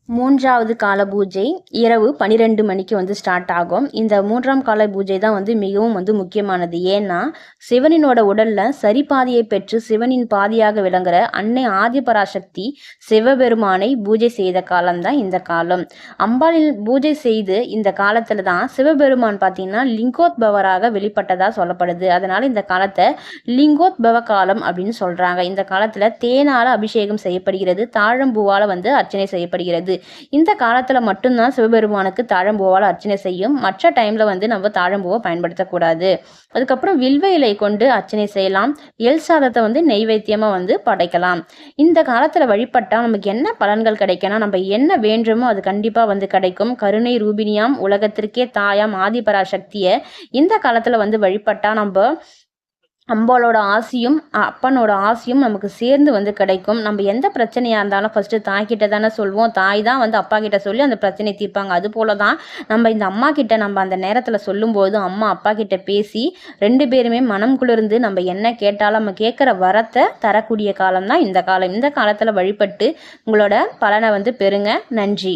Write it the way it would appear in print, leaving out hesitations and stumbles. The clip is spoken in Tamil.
மூன்றாவது கால பூஜை இரவு 12 மணிக்கு ஸ்டார்ட் ஆகும். இந்த மூன்றாம் கால பூஜை தான் மிகவும் முக்கியமானது. ஏன்னா சிவனினோட உடல்ல சரிபாதியை பெற்று சிவனின் பாதியாக விளங்குற அன்னை ஆதிபராசக்தி சிவபெருமானை பூஜை செய்த காலம்தான் இந்த காலம். அம்பாளில் பூஜை செய்து இந்த காலத்துல தான் சிவபெருமான் பார்த்தீங்கன்னா லிங்கோத்பவராக வெளிப்பட்டதா சொல்லப்படுது. அதனால இந்த காலத்தை லிங்கோத்பவ காலம் அப்படின்னு சொல்றாங்க. இந்த காலத்துல தேனால அபிஷேகம் செய்யப்படுகிறது, தாழம்பூவால அர்ச்சனை செய்யப்படுகிறது. இந்த காலத்துல மட்டும்தான் சிவபெருமானுக்கு தாழம்பூவால் அர்ச்சனை செய்யும். மற்ற டைம்ல நம்ம தாழம்பூவை பயன்படுத்தக்கூடாது. அதுக்கப்புறம் வில்வ இலை கொண்டு அர்ச்சனை செய்யலாம். எல் சாதத்தை நெய்வேத்தியமா படைக்கலாம். இந்த காலத்துல வழிபட்டா நமக்கு என்ன பலன்கள் கிடைக்கும்னா, நம்ம என்ன வேண்டுமோ அது கண்டிப்பா கிடைக்கும். கருணை ரூபினியாம் உலகத்திற்கே தாயாம் ஆதிபராசக்தியை இந்த காலத்துல வழிபட்டா நம்ம அம்பாளோட ஆசியும் அப்பனோட ஆசியும் நமக்கு சேர்ந்து கிடைக்கும். நம்ம எந்த பிரச்சனையாக இருந்தாலும் ஃபஸ்ட்டு தாய்கிட்ட தானே சொல்வோம். தாய் தான் அப்பா கிட்ட சொல்லி அந்த பிரச்சனையை தீர்ப்பாங்க. அது போல தான் நம்ம இந்த அம்மா கிட்ட நம்ம அந்த நேரத்தில் சொல்லும்போது அம்மா அப்பா கிட்ட பேசி 2 பேருமே மனம் குளிர்ந்து நம்ம என்ன கேட்டாலும் நம்ம கேட்குற வரத்தை தரக்கூடிய காலம் தான் இந்த காலம். இந்த காலத்தில் வழிபட்டு உங்களோட பலனை பெறுங்க. நன்றி.